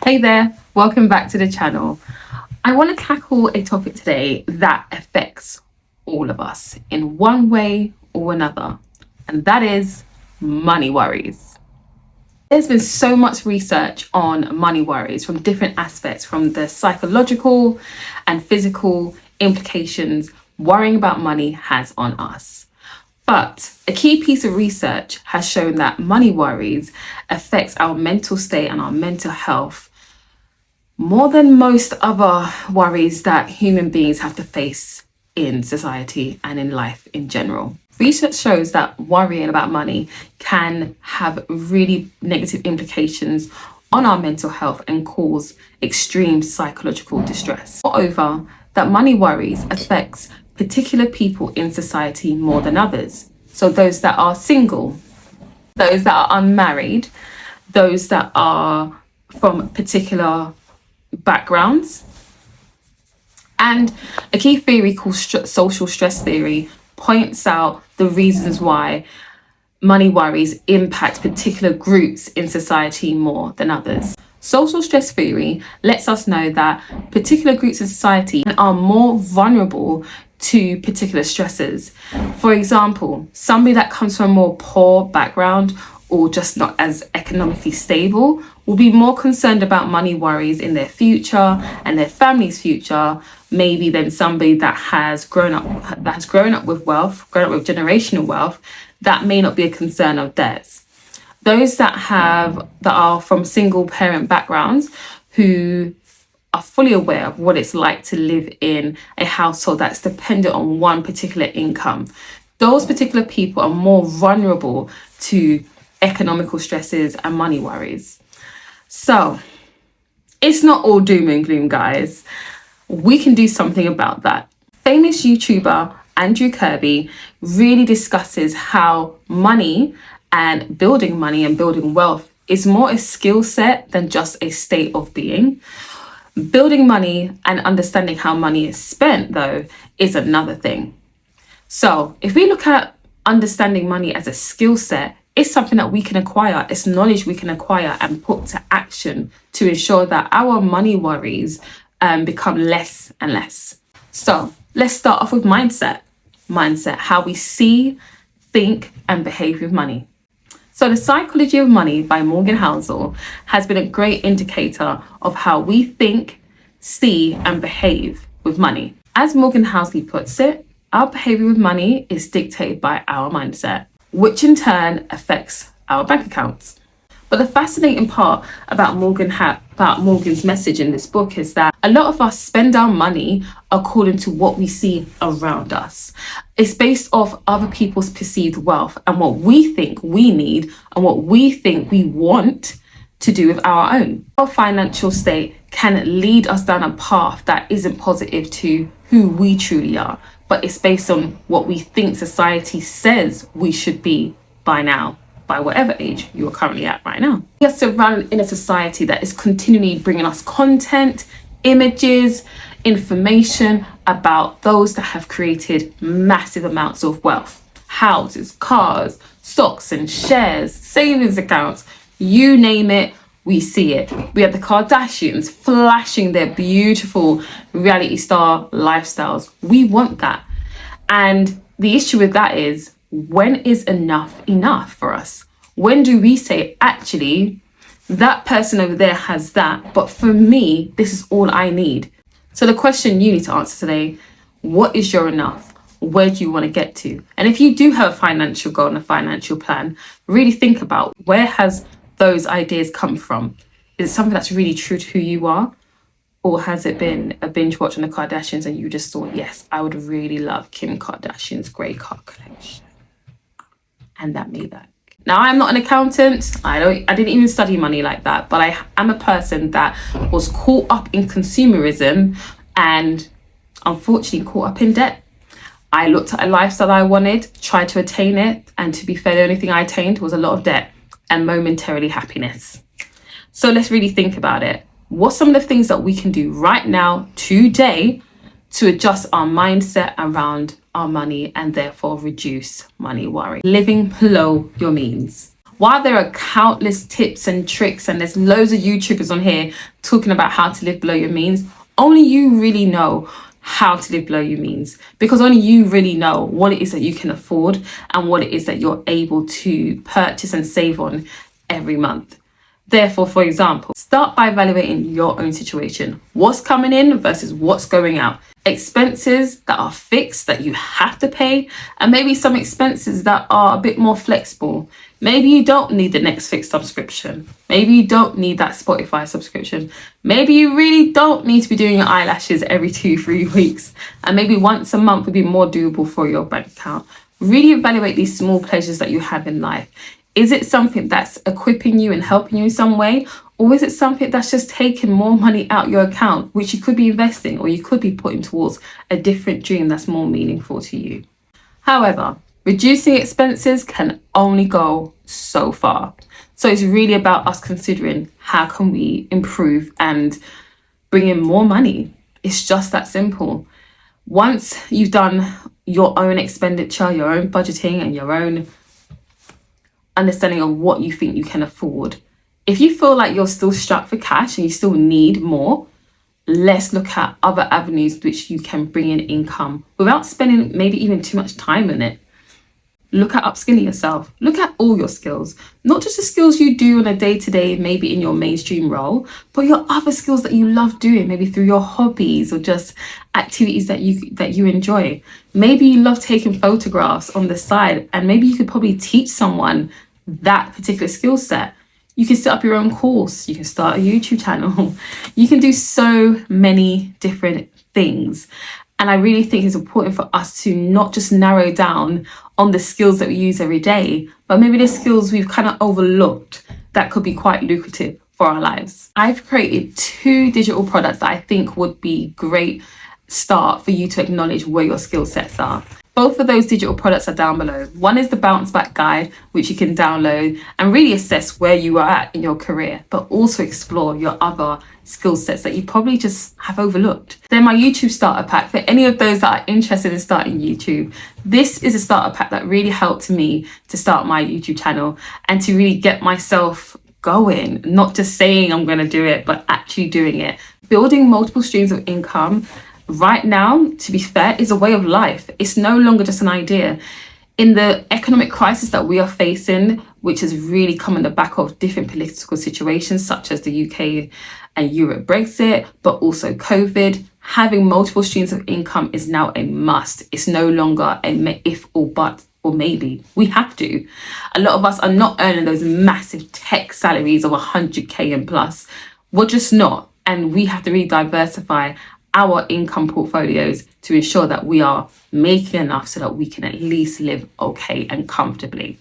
Hey there, welcome back to the channel. I want to tackle a topic today that affects all of us in one way or another, and that is money worries. There's been so much research on money worries from different aspects, from the psychological and physical implications worrying about money has on us. But a key piece of research has shown that money worries affects our mental state and our mental health more than most other worries that human beings have to face in society and in life in general. Research shows that worrying about money can have really negative implications on our mental health and cause extreme psychological distress. Moreover, that money worries affects particular people in society more than others. So those that are single, those that are unmarried, those that are from particular backgrounds. And a key theory called social stress theory points out the reasons why money worries impact particular groups in society more than others. Social stress theory lets us know that particular groups in society are more vulnerable to particular stresses. For example, somebody that comes from a more poor background or just not as economically stable will be more concerned about money worries in their future and their family's future, maybe than somebody that has grown up with wealth, grown up with generational wealth, that may not be a concern of theirs. Those that are from single parent backgrounds who are fully aware of what it's like to live in a household that's dependent on one particular income, those particular people are more vulnerable to economical stresses and money worries. So it's not all doom and gloom, guys. We can do something about that. Famous YouTuber Andrew Kirby really discusses how money and building wealth is more a skill set than just a state of being. Building money and understanding how money is spent, though, is another thing. So if we look at understanding money as a skill set, it's something that we can acquire. It's knowledge we can acquire and put to action to ensure that our money worries become less and less. So let's start off with mindset. Mindset, how we see, think, and behave with money. So The Psychology of Money by Morgan Housel has been a great indicator of how we think, see, and behave with money. As Morgan Housel puts it, our behavior with money is dictated by our mindset, which in turn affects our bank accounts. But the fascinating part about Morgan's message in this book is that a lot of us spend our money according to what we see around us. It's based off other people's perceived wealth and what we think we need and what we think we want to do with our own. Our financial state can lead us down a path that isn't positive to who we truly are, but it's based on what we think society says we should be by now, by whatever age you are currently at right now. We are surrounded in a society that is continually bringing us content, images, information about those that have created massive amounts of wealth. Houses, cars, stocks and shares, savings accounts, you name it, we see it. We have the Kardashians flashing their beautiful reality star lifestyles. We want that. And the issue with that is, when is enough for us? When do we say, actually, that person over there has that, but for me, this is all I need? So the question you need to answer today, what is your enough? Where do you want to get to? And if you do have a financial goal and a financial plan, really think about, where has those ideas come from? Is it something that's really true to who you are? Or has it been a binge watch on the Kardashians and you just thought, yes, I would really love Kim Kardashian's grey car collection, and that made that. Now, I'm not an accountant. I didn't even study money like that, but I am a person that was caught up in consumerism and unfortunately caught up in debt. I looked at a lifestyle I wanted, tried to attain it, and to be fair, the only thing I attained was a lot of debt and momentarily happiness. So let's really think about it. What's some of the things that we can do right now, today, to adjust our mindset around our money and therefore reduce money worry? Living below your means. While there are countless tips and tricks, and there's loads of YouTubers on here talking about how to live below your means, only you really know how to live below your means, because only you really know what it is that you can afford and what it is that you're able to purchase and save on every month. Therefore, for example, start by evaluating your own situation. What's coming in versus what's going out. Expenses that are fixed that you have to pay, and maybe some expenses that are a bit more flexible. Maybe you don't need the Netflix subscription. Maybe you don't need that Spotify subscription. Maybe you really don't need to be doing your eyelashes every 2-3 weeks. And maybe once a month would be more doable for your bank account. Really evaluate these small pleasures that you have in life. Is it something that's equipping you and helping you in some way? Or is it something that's just taking more money out your account, which you could be investing or you could be putting towards a different dream that's more meaningful to you? However, reducing expenses can only go so far. So it's really about us considering how can we improve and bring in more money. It's just that simple. Once you've done your own expenditure, your own budgeting and your own understanding of what you think you can afford, if you feel like you're still strapped for cash and you still need more, let's look at other avenues which you can bring in income without spending maybe even too much time in it. Look at upskilling yourself. Look at all your skills, not just the skills you do on a day-to-day, maybe in your mainstream role, but your other skills that you love doing, maybe through your hobbies or just activities that you enjoy. Maybe you love taking photographs on the side, and maybe you could probably teach someone that particular skill set. You can set up your own course. You can start a YouTube channel. You can do so many different things. And I really think it's important for us to not just narrow down on the skills that we use every day, but maybe the skills we've kind of overlooked that could be quite lucrative for our lives. I've created 2 digital products that I think would be great start for you to acknowledge where your skill sets are. Both of those digital products are down below. One is the Bounce Back Guide, which you can download and really assess where you are at in your career, but also explore your other skill sets that you probably just have overlooked. Then my YouTube starter pack, for any of those that are interested in starting YouTube. This is a starter pack that really helped me to start my YouTube channel and to really get myself going, not just saying I'm going to do it, but actually doing it. Building multiple streams of income right now, to be fair, is a way of life. It's no longer just an idea. In the economic crisis that we are facing, which has really come on the back of different political situations such as the UK and Europe Brexit, but also COVID, having multiple streams of income is now a must. It's no longer a if or but or maybe. We have to. A lot of us are not earning those massive tech salaries of 100k and plus. We're just not. And we have to really diversify our income portfolios to ensure that we are making enough so that we can at least live okay and comfortably.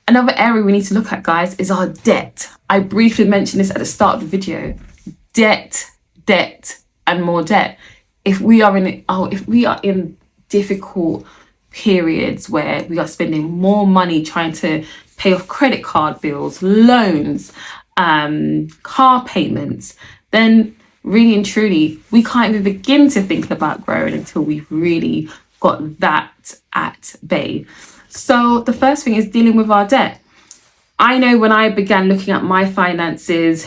Another area we need to look at, guys, is our debt. I briefly mentioned this at the start of the video. Debt, and more debt. If we are in difficult periods where we are spending more money trying to pay off credit card bills, loans, car payments, then really and truly, we can't even begin to think about growing until we've really got that at bay. So the first thing is dealing with our debt. I know when I began looking at my finances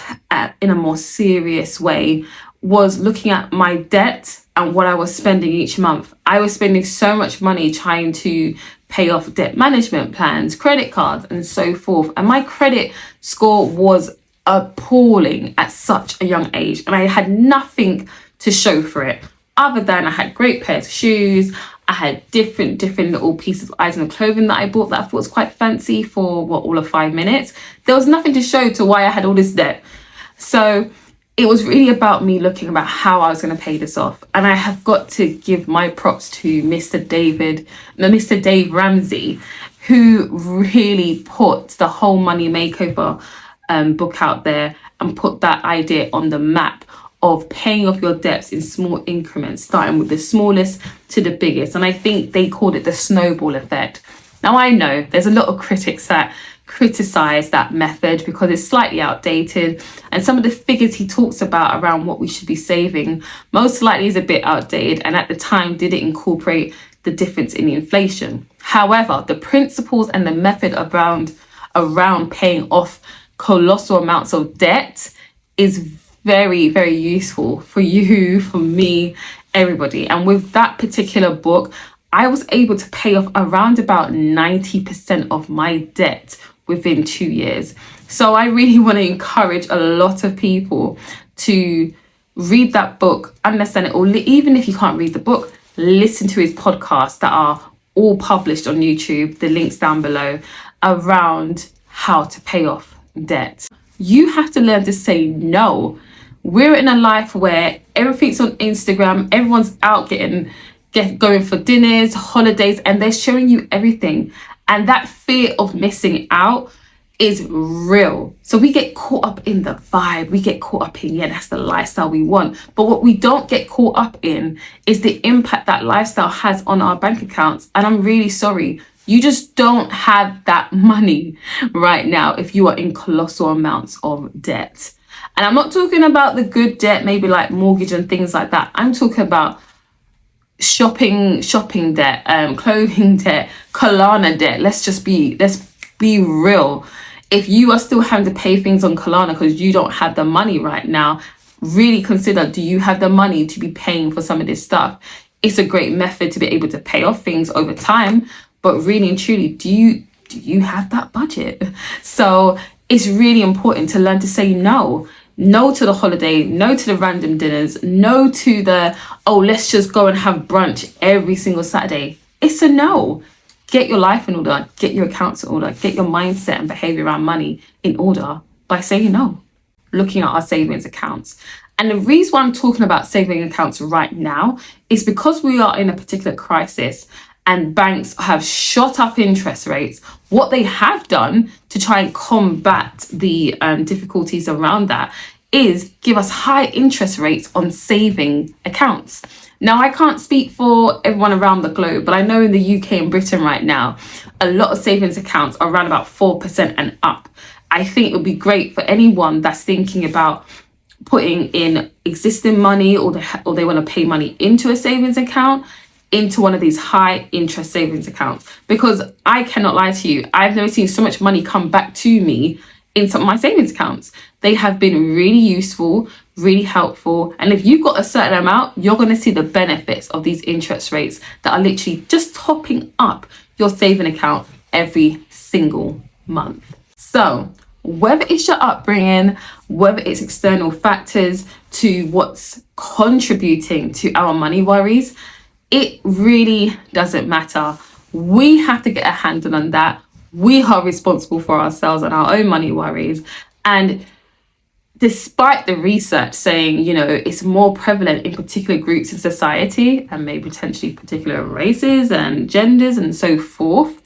in a more serious way, was looking at my debt and what I was spending each month. I was spending so much money trying to pay off debt management plans, credit cards, and so forth. And my credit score was appalling at such a young age, and I had nothing to show for it other than I had great pairs of shoes. I had different little pieces of items of clothing that I bought that I thought was quite fancy for all of 5 minutes. There was nothing to show to why I had all this debt. So it was really about me looking about how I was going to pay this off. And I have got to give my props to Mr. Dave Ramsey, who really put the whole Money Makeover book out there and put that idea on the map of paying off your debts in small increments, starting with the smallest to the biggest. And I think they called it the snowball effect. Now, I know there's a lot of critics that criticize that method because it's slightly outdated, and some of the figures he talks about around what we should be saving most likely is a bit outdated, and at the time didn't incorporate the difference in the inflation. However, the principles and the method around around paying off colossal amounts of debt is very, very useful for you, for me, everybody. And with that particular book, I was able to pay off around about 90% of my debt within 2 years. So I really want to encourage a lot of people to read that book, understand it, or even if you can't read the book, listen to his podcasts that are all published on YouTube, the links down below, around how to pay off debt. You have to learn to say no. We're in a life where everything's on Instagram, everyone's out going for dinners, holidays, and they're showing you everything. And that fear of missing out is real. So we get caught up in the vibe. We get caught up in, yeah, that's the lifestyle we want. But what we don't get caught up in is the impact that lifestyle has on our bank accounts. And I'm really sorry. You just don't have that money right now if you are in colossal amounts of debt. And I'm not talking about the good debt, maybe like mortgage and things like that. I'm talking about shopping debt, clothing debt, Klarna debt. Let's be real. If you are still having to pay things on Klarna because you don't have the money right now, really consider, do you have the money to be paying for some of this stuff? It's a great method to be able to pay off things over time, but really and truly, do you have that budget? So it's really important to learn to say no. No to the holiday, no to the random dinners, no to the, oh, let's just go and have brunch every single Saturday. It's a no. Get your life in order, get your accounts in order, get your mindset and behavior around money in order by saying no. Looking at our savings accounts. And the reason why I'm talking about saving accounts right now is because we are in a particular crisis and banks have shot up interest rates. What they have done to try and combat the difficulties around that is give us high interest rates on saving accounts. Now, I can't speak for everyone around the globe, but I know in the UK and Britain right now, a lot of savings accounts are around about 4% and up. I think it would be great for anyone that's thinking about putting in existing money or they want to pay money into a savings account, into one of these high interest savings accounts, because I cannot lie to you, I've never seen so much money come back to me in some of my savings accounts. They have been really useful, really helpful. And if you've got a certain amount, you're going to see the benefits of these interest rates that are literally just topping up your saving account every single month. So whether it's your upbringing, whether it's external factors to what's contributing to our money worries, it really doesn't matter. We have to get a handle on that. We are responsible for ourselves and our own money worries. And despite the research saying, you know, it's more prevalent in particular groups in society and maybe potentially particular races and genders and so forth,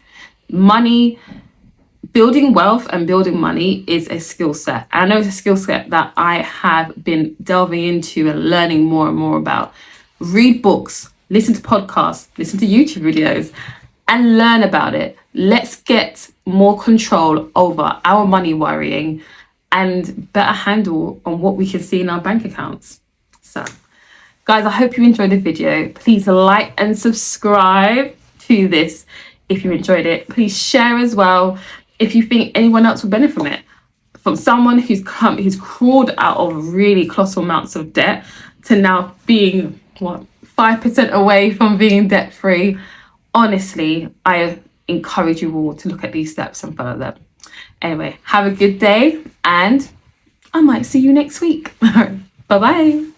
money, building wealth and building money is a skill set. And I know it's a skill set that I have been delving into and learning more and more about. Read books, listen to podcasts, listen to YouTube videos, and learn about it. Let's get more control over our money worrying and better handle on what we can see in our bank accounts. So, guys, I hope you enjoyed the video. Please like and subscribe to this if you enjoyed it. Please share as well if you think anyone else will benefit from it. From someone who's crawled out of really colossal amounts of debt to now being, 5% away from being debt free. Honestly, I encourage you all to look at these steps and follow them. Anyway, have a good day and I might see you next week. Bye-bye.